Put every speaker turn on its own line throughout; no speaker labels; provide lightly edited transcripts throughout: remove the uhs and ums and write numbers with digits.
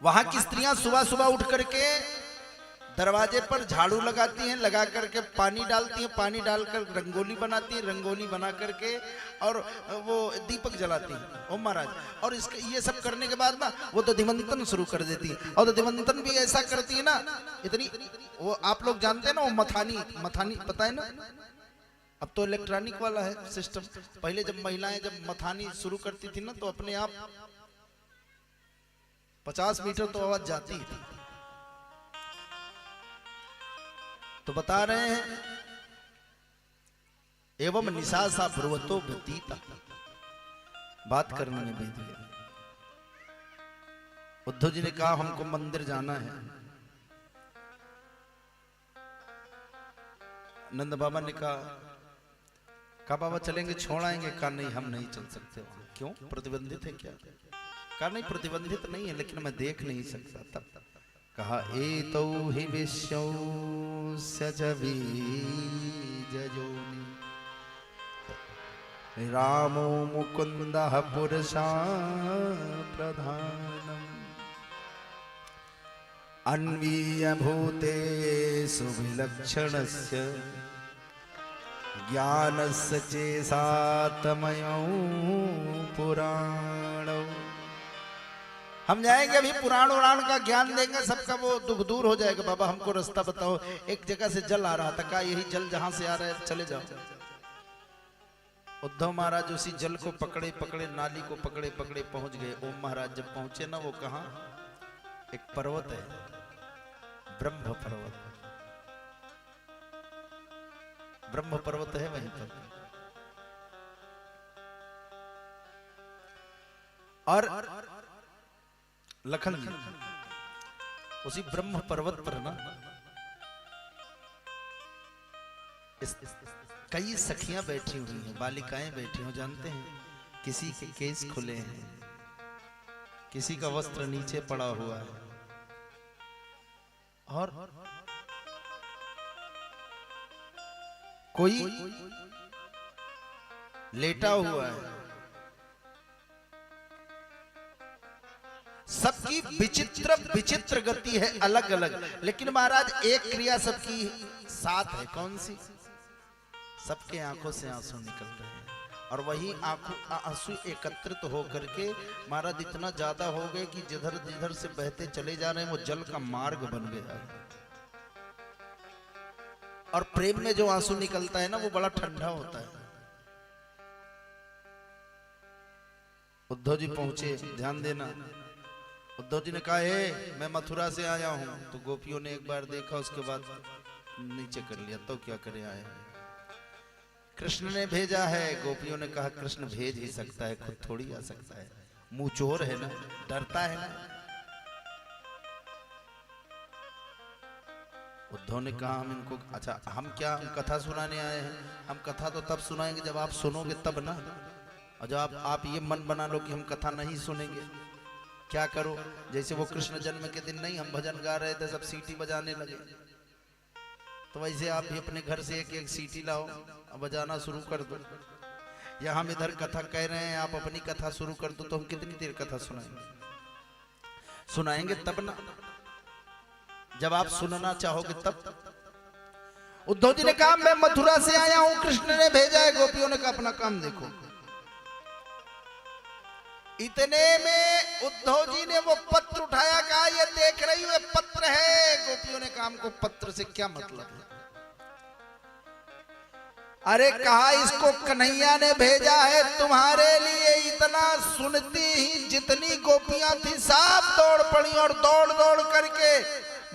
वहां की स्त्रियां सुबह सुबह उठ करके दरवाजे पर झाड़ू लगाती हैं, लगा करके पानी डालती हैं, पानी डालकर रंगोली बनाती हैं, रंगोली बना करके और वो दीपक जलाती हैं। ओम महाराज, और इसके ये सब करने के बाद ना वो दधिमंथन शुरू कर देती है। और दधिमंथन भी ऐसा करती है ना, इतनी, वो आप लोग जानते हैं ना, वो मथानी पता है ना, अब तो इलेक्ट्रॉनिक वाला है सिस्टम। पहले जब महिलाएं जब मथानी शुरू करती थी ना, तो अपने आप 50 मीटर तो आवाज जाती थी। तो बता रहे हैं, एवं निशासा ब्रुवतो व्यतीता, बात करने में भी दिया। उद्धव जी ने कहा हमको मंदिर जाना है। नंद बाबा ने कहा बाबा चलेंगे, छोड़ आएंगे? कहा नहीं, हम नहीं चल सकते वहां। क्यों, प्रतिबंधित है क्या? कहा नहीं, प्रतिबंधित नहीं है, लेकिन मैं देख नहीं सकता। तब कहा एतौ हि विश्वस्य च बीजयोनि रामो मुकुन्दः पुरुषा प्रधानम् अन्वीय भूतेषु विलक्षणस्य ज्ञानस्य चेसात्मयो पुराणौ। हम जाएंगे अभी, पुराण उराण का ज्ञान देंगे, सबका वो दुख दूर हो जाएगा। बाबा हमको रास्ता बताओ। एक जगह से जल आ रहा था, कहा यही जल जहां से आ रहा है चले जाओ। उद्धव महाराज उसी जल को पकड़े पकड़े, नाली को पकड़े पकड़े पहुंच गए। ओम महाराज जब पहुंचे ना, वो कहा एक पर्वत है, ब्रह्म पर्वत, ब्रह्म पर्वत है वहीं पर। और लखन जी उसी ब्रह्म पर्वत पर ना कई सखियां बैठी हुई हैं, बालिकाएं बैठी हो। जानते हैं, किसी के केस खुले हैं, किसी का वस्त्र नीचे पड़ा हुआ है, और कोई लेटा हुआ है। सबकी विचित्र विचित्र गति है, अलग अलग, लेकिन महाराज एक क्रिया सबकी साथ है। कौन सी? सबके आंखों से आंसू निकल रहे हैं, और वही आंसू एकत्रित होकर के महाराज इतना ज्यादा हो गए कि जिधर जिधर से बहते चले जा रहे हैं, वो जल का मार्ग बन गया है। और प्रेम में जो आंसू निकलता है ना, वो बड़ा ठंडा होता है। उद्धव जी पहुंचे, ध्यान देना। उद्धव जी ने कहा मैं मथुरा से आया हूं। तो गोपियों ने एक बार देखा, उसके बाद नीचे कर लिया। तो क्या करे, आए कृष्ण ने भेजा है। गोपियों ने कहा कृष्ण भेज ही सकता है, खुद थोड़ी आ सकता है, मुंह चोर है ना, डरता है ना। उद्धव ने कहा हम इनको, अच्छा हम क्या कथा सुनाने आए हैं? हम कथा तो तब सुनाएंगे जब आप सुनोगे तब ना। और जब आप ये मन बना लो कि हम कथा नहीं सुनेंगे, क्या करो? जैसे वो कृष्ण जन्म के दिन नहीं हम भजन गा रहे थे, सब सीटी बजाने लगे, तो वैसे आप भी अपने घर से एक एक सीटी लाओ, बजाना शुरू कर दो। या हम इधर कथा कह रहे हैं, आप अपनी कथा शुरू कर दो, तो हम कितनी देर कथा सुनाएंगे तब ना, जब आप सुनना चाहोगे तब। उद्धव जी ने कहा मैं मथुरा से आया हूं, कृष्ण ने भेजा है। गोपियों ने कहा अपना काम देखो। इतने में उद्धव जी ने वो पत्र उठाया, कहा ये देख रही हो, ये पत्र है। गोपियों ने कहा हमको पत्र से क्या मतलब है? अरे कहा इसको कन्हैया ने भेजा है तुम्हारे लिए। इतना सुनती ही जितनी गोपियां थी सब दौड़ पड़ी, और दौड़ दौड़ करके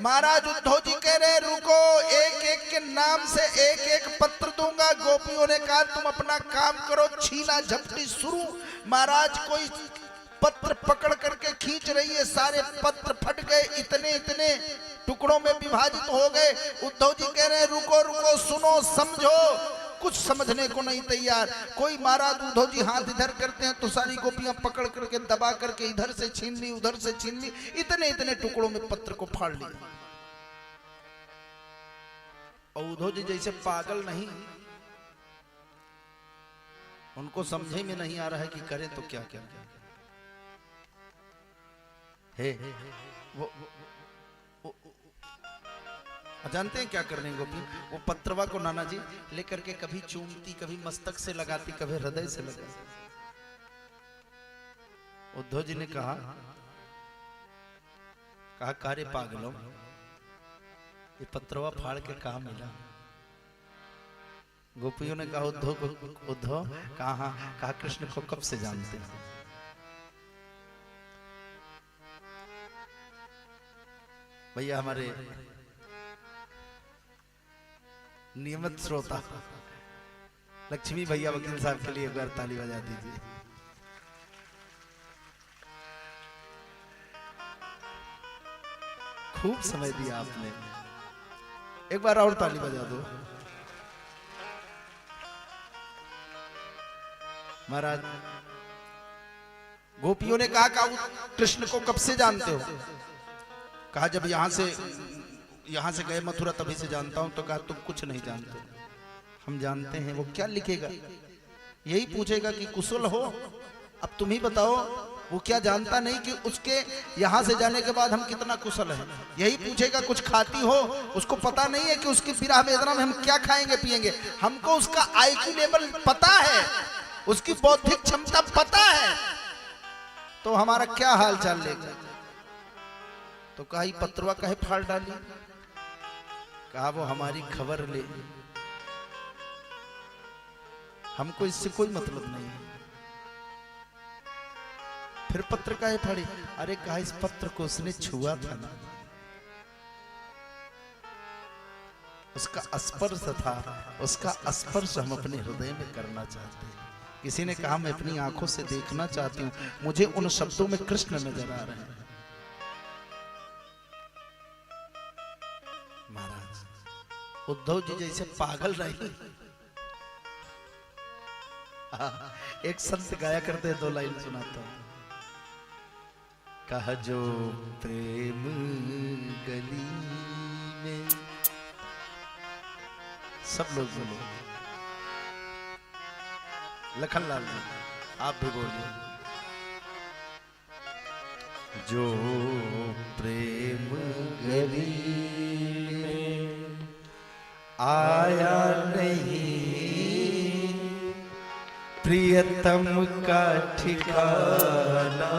महाराज उद्धव जी कह रहे रुको, एक एक के नाम से एक एक पत्र दूंगा। गोपियों ने कहा तुम अपना काम करो, छीना झपटी शुरू। महाराज कोई पत्र पकड़ करके खींच रही है, सारे पत्र फट गए, इतने इतने टुकड़ों में विभाजित हो गए। उद्धव जी कह रहे रुको रुको, सुनो समझो, कुछ समझने को नहीं तैयार कोई। महाराज उद्धव जी हाथ इधर करते हैं तो सारी गोपियां पकड़ करके दबा करके इधर से छीन ली, उधर से छीन ली, इतने इतने टुकड़ों में पत्र को फाड़ लिया। और उद्धव जी जैसे पागल नहीं, उनको समझे में नहीं आ रहा है कि करें तो क्या क्या। हे वो जानते हैं क्या कर रहे हैं गोपी? वो पत्रवा को नाना जी लेकर के कभी चूमती, कभी मस्तक से लगाती, कभी हृदय से लगाती। उद्धव जी ने कहा कार्य पागलों, ये पत्रवा फाड़ के कहा मिला? गोपियों ने कहा उद्धव कहा कृष्ण को कब से जानते हैं? भैया हमारे नियमित श्रोता लक्ष्मी भैया वकील साहब के लिए एक बार ताली बजा दीजिए। खूब समय दिया आपने, एक बार और ताली बजा दो। महाराज गोपियों ने कहा कृष्ण को कब से जानते हो? कहा जब यहां से गए मथुरा तभी से जानता हूं। तो कहा तुम कुछ नहीं जानते, हम जानते हैं। वो क्या लिखेगा? यही पूछेगा कि कुशल हो? अब तुम ही बताओ, वो क्या जानता नहीं कि उसके यहां से जाने के बाद हम कितना कुशल हैं? यही पूछेगा कुछ खाती हो? उसको पता नहीं है कि उसकी विरह वेदना में हम क्या खाएंगे पिएंगे। हमको उसका आईक्यू लेवल पता है, उसकी बौद्धिक क्षमता पता है, तो हमारा क्या हाल चाल लेगा? तो कहा पत्रवा कहे फाड़ डाली? कहा वो हमारी खबर ले, हमको इससे कोई मतलब नहीं है। फिर पत्र काहे फाड़ी? अरे कहा इस पत्र को उसने छुआ था ना, उसका स्पर्श था, उसका स्पर्श हम अपने हृदय में करना चाहते हैं। किसी ने कहा मैं अपनी आंखों से देखना चाहती हूं, मुझे उन शब्दों में कृष्ण नजर आ रहे हैं। महाराज उद्धव जी जैसे पागल रहे। एक संत गाया करते, दो लाइन सुनाता हूं। कहा जो प्रेम गली में, सब लोग बोलो, लखनलाल जी आप भी बोलिए। जो प्रेम गली में आया नहीं, प्रियतम का ठिकाना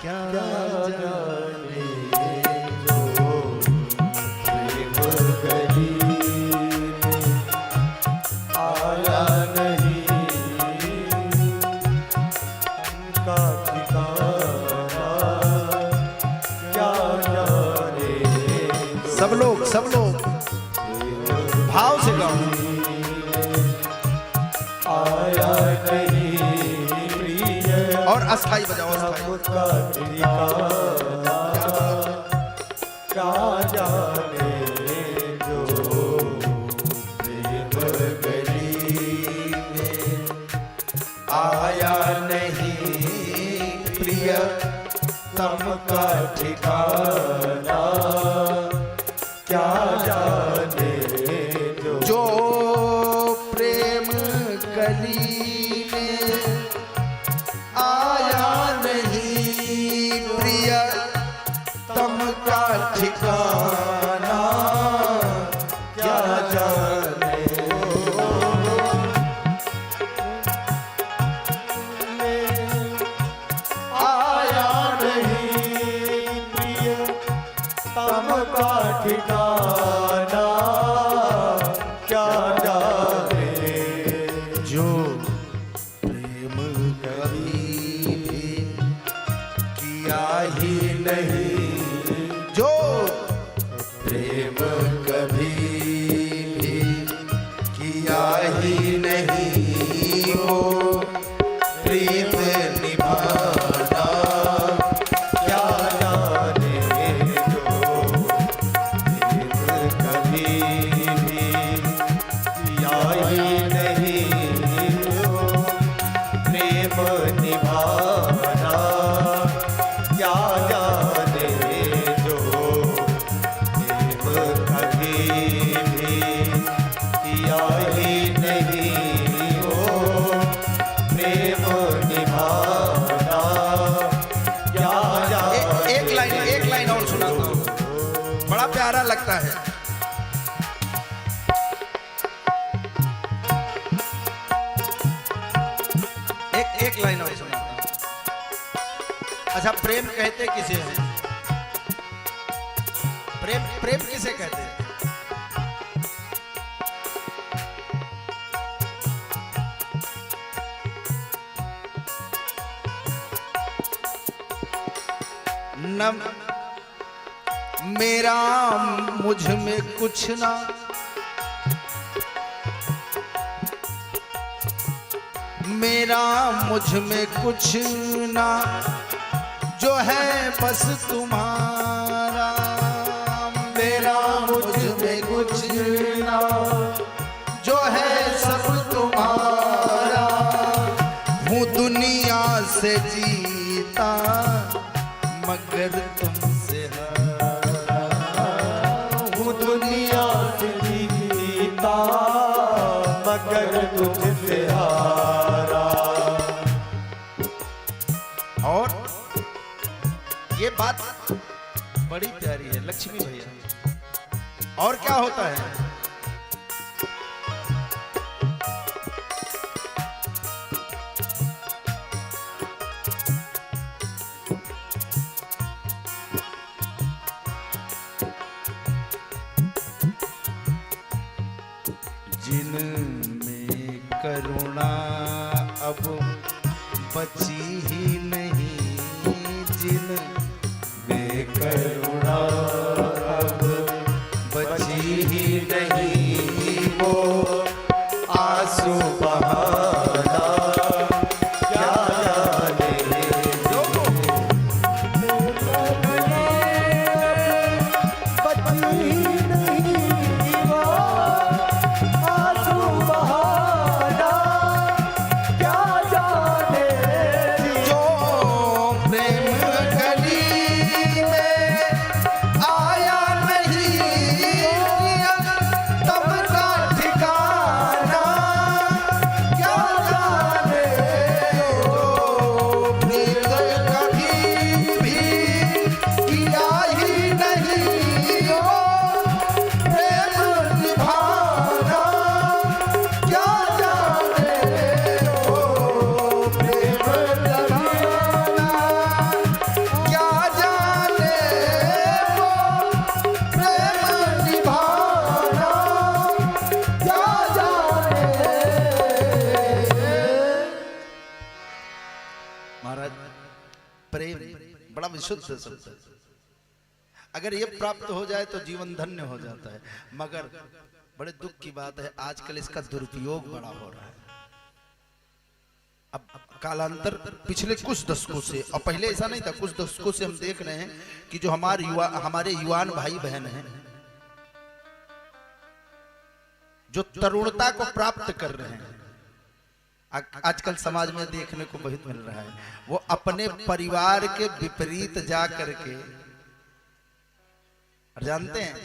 क्या जाने। जो प्रेम गली में आया नहीं, उनका ठिकाना क्या जाने। सब लोग भाव से गाओ। आया नहीं प्रिय, और अस्थाई बजाओ, अस्थाई। क्या जाने जो प्रेम गली में आया नहीं, प्रिय तम का ठिकाना क्या जाने। जो प्रेम गली में आया नहीं, प्रिय तम का ठिकाना क्या जाने। आया नहीं प्रिय तम का ठिकाना क्या जाने। जो प्रेम कभी किया ही नहीं, जो प्रेम कभी भी किया ही नहीं, हो प्रीत निभाना क्या जाने। जो प्रेम कभी भी किया ही नहीं, हो प्रेम निभाना क्या जाने। लगता है। एक लाइन और सुनाता हूं। अच्छा, प्रेम कहते किसे हैं? प्रेम किसे कहते हैं? न मेरा मुझ में कुछ ना, मेरा मुझ में कुछ ना, जो है बस तुम्हारा। मेरा मुझ में कुछ ना, जो है सब तुम्हारा। हूँ दुनिया से जीता मगर तुमसे हारा। हूँ दुनिया से जीता मगर तुमसे हारा। और ये बात बड़ी प्यारी है लक्ष्मी भैया। और क्या होता है? जिनमें करुणा अब बची ही नहीं, जिनमें करुणा अब बची ही नहीं, वो आंसू बहाना क्या जाने। प्रेम बड़ा विशुद्ध शब्द है। अगर ये प्राप्त हो जाए तो जीवन धन्य हो जाता है। मगर बड़े दुख की बात है, आजकल इसका दुरुपयोग बड़ा हो रहा है। अब कालांतर पिछले कुछ दशकों से, और पहले ऐसा नहीं था, कुछ दशकों से हम देख रहे हैं कि जो हमारे युवान भाई बहन हैं, जो तरुणता को प्राप्त कर रहे हैं, आजकल समाज में देखने को बहुत मिल रहा है। वो अपने परिवार के विपरीत जा करके, जानते हैं,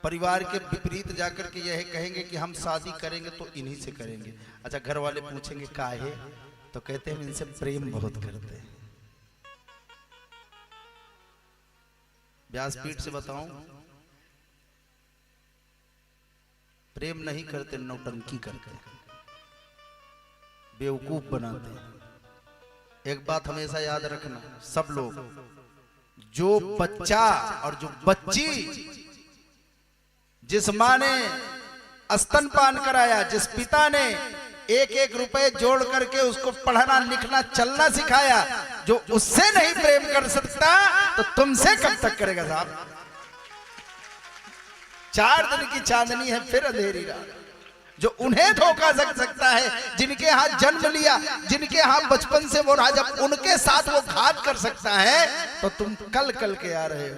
परिवार के विपरीत जाकर के यह कहेंगे कि हम शादी करेंगे तो इन्हीं से करेंगे। अच्छा, घर वाले पूछेंगे काहे, तो कहते हैं इनसे प्रेम बहुत करते हैं। व्यासपीठ से बताऊं, प्रेम नहीं करते, नौटंकी करते हैं, बेवकूफ बनाते हैं। एक बात हमेशा याद रखना, सब लोग, जो बच्चा और जो बच्ची, जिस माँ ने स्तनपान कराया, जिस पिता ने एक एक रुपए जोड़ करके उसको पढ़ना लिखना चलना सिखाया, जो उससे नहीं प्रेम कर सकता तो तुमसे कब तक करेगा साहब? 4 दिन की चांदनी है फिर अंधेरी रात। जो उन्हें धोखा सकता है, जिनके हाथ जन्म लिया, जिनके हाथ बचपन से वो रहा, जब उनके साथ वो घात कर सकता है तो तुम कल के आ रहे हो।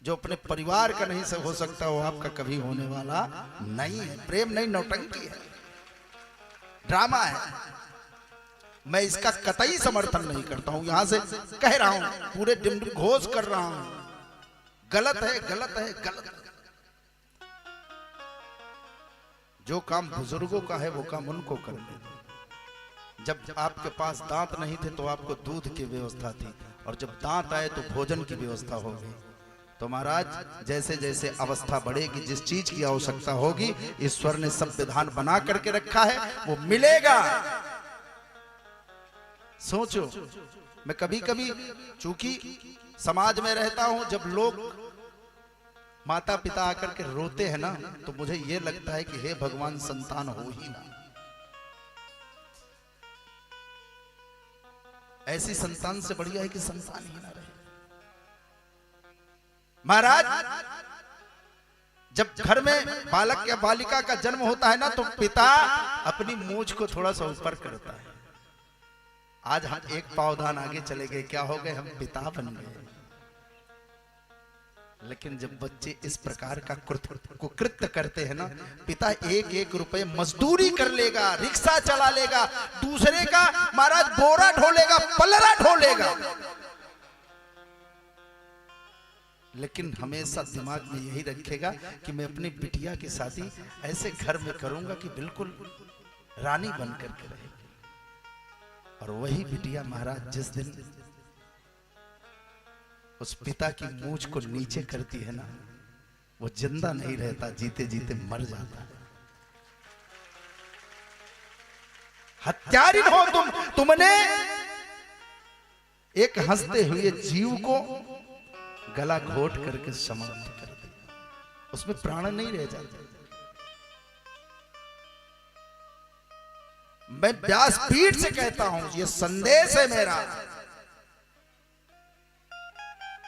जो अपने परिवार का नहीं हो सकता वो आपका कभी होने वाला नहीं है। प्रेम नहीं, नौटंकी है, ड्रामा है। मैं इसका कतई समर्थन नहीं करता हूं, यहां से कह रहा हूं, पूरे डिमडिम घोष कर रहा हूं, गलत है, गलत है, गलत है। जो काम बुजुर्गों का है वो काम उनको करने दो। जब आपके पास दांत नहीं थे तो आपको दूध की व्यवस्था थी, और जब दांत आए तो भोजन की व्यवस्था हो गई। तो महाराज जैसे जैसे अवस्था बढ़ेगी, जिस चीज की आवश्यकता होगी, ईश्वर ने सब विधान बना करके रखा है, वो मिलेगा। सोचो, मैं कभी कभी चूंकि समाज में रहता हूं, जब लोग माता पिता आकर के रोते हैं ना, तो मुझे ये लगता है कि हे भगवान, संतान हो ही ना। ऐसी संतान से बढ़िया है कि संतान ही ना रहे। महाराज जब घर में बालक या बालिका का जन्म होता है ना, तो पिता अपनी मूंछ को थोड़ा सा ऊपर करता है। आज हम एक पावधान आगे चले गए, क्या हो गए, हम पिता बन गए। लेकिन जब बच्चे इस प्रकार का कुकृत्य करते हैं ना, पिता एक एक रुपए मजदूरी कर लेगा, रिक्शा चला लेगा, दूसरे का महाराज बोरा ढोलेगा, पलरा ढोलेगा, लेकिन हमेशा दिमाग में यही रखेगा कि मैं अपनी बिटिया की शादी ऐसे घर में करूंगा कि बिल्कुल रानी बन करके रहेगी। और वही बिटिया महाराज जिस दिन उस पिता की मूंछ को नीचे करती है ना, वो जिंदा नहीं रहता, जीते जीते मर जाता है। हत्यारिन हो तुमने एक हंसते हुए जीव को गला घोट करके समाप्त कर दिया, उसमें प्राण नहीं रह जाते। मैं व्यासपीठ से कहता हूं, ये संदेश है मेरा।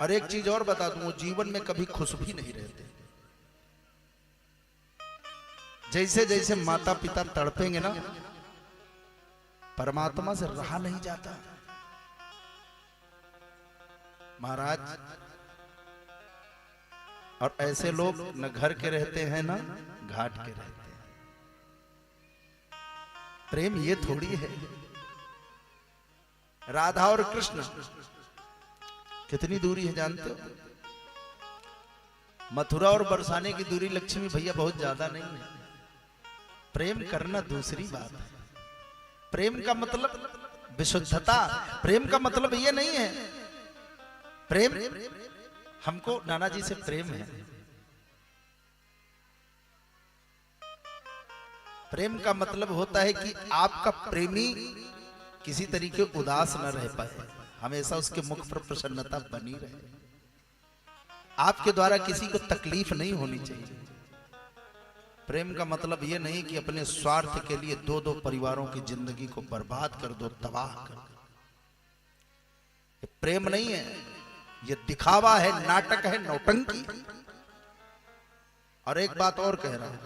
और एक चीज और बता दूं, जीवन में कभी खुश भी नहीं रहते। जैसे जैसे माता पिता तड़पेंगे ना, परमात्मा से रहा नहीं जाता। महाराज और ऐसे लोग न घर के रहते हैं ना घाट के रहते हैं। प्रेम ये थोड़ी है। राधा और कृष्ण कितनी दूरी है जानते हो? मथुरा और बरसाने की दूरी लक्ष्मी भैया बहुत ज्यादा नहीं है। प्रेम करना दूसरी बात है। प्रेम का मतलब विशुद्धता, प्रेम का मतलब ये नहीं है। प्रेम, हमको नाना जी से प्रेम है। प्रेम का मतलब होता है कि आपका प्रेमी किसी तरीके उदास न रह पाए, हमेशा उसके मुख पर प्रसन्नता बनी रहे। आपके द्वारा किसी को तकलीफ नहीं होनी चाहिए। प्रेम का मतलब यह नहीं कि अपने स्वार्थ के लिए दो दो परिवारों की जिंदगी को बर्बाद कर दो, तबाह कर दो। ये प्रेम नहीं है, ये दिखावा है, नाटक है, नौटंकी। और एक बात और कह रहा हूं,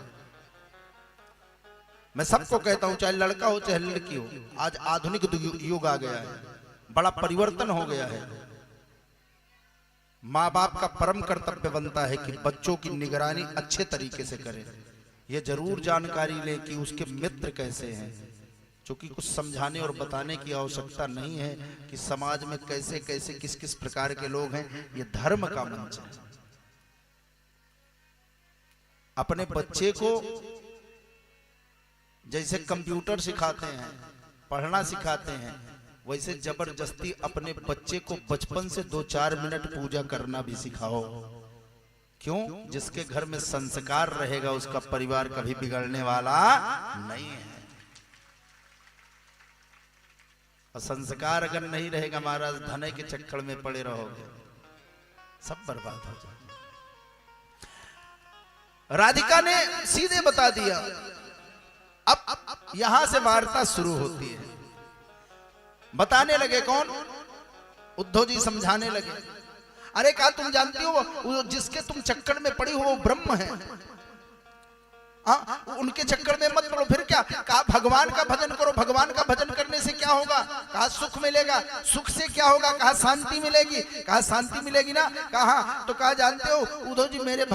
मैं सबको कहता हूं, चाहे लड़का हो चाहे लड़की हो, आज आधुनिक युग आ गया है, बड़ा परिवर्तन हो गया है। माँ बाप का परम कर्तव्य बनता है कि बच्चों की निगरानी अच्छे तरीके से करें। यह जरूर जानकारी ले कि उसके मित्र कैसे हैं, क्योंकि कुछ समझाने और बताने की आवश्यकता नहीं है कि समाज में कैसे कैसे किस किस प्रकार के लोग हैं। यह धर्म का मंच है। अपने बच्चे को जैसे कंप्यूटर सिखाते हैं, पढ़ना सिखाते हैं, वैसे जबरदस्ती अपने बच्चे को बचपन से 2-4 मिनट पूजा करना भी सिखाओ। क्यों? जिसके घर में संस्कार रहेगा उसका परिवार कभी बिगड़ने वाला नहीं है। और संस्कार अगर नहीं रहेगा महाराज, धने के चक्कर में पड़े रहोगे, सब बर्बाद हो जाएगा। राधिका ने सीधे बता दिया। अब यहां से वार्ता शुरू होती है। बताने लगे कौन? उद्धव जी समझाने लगे। अरे कहा तुम जानती हो वो जिसके तुम चक्कर में पड़ी हो वो ब्रह्म है। उनके चक्कर में मत पड़ो। फिर क्या? कहा भगवान का भजन करो। भगवान का भजन करने से क्या होगा? कहा सुख मिलेगा। सुख से क्या होगा? कहा शांति मिलेगी। कहा शांति मिलेगी ना। कहा तो कहा जानते हो उद्धव जी मेरे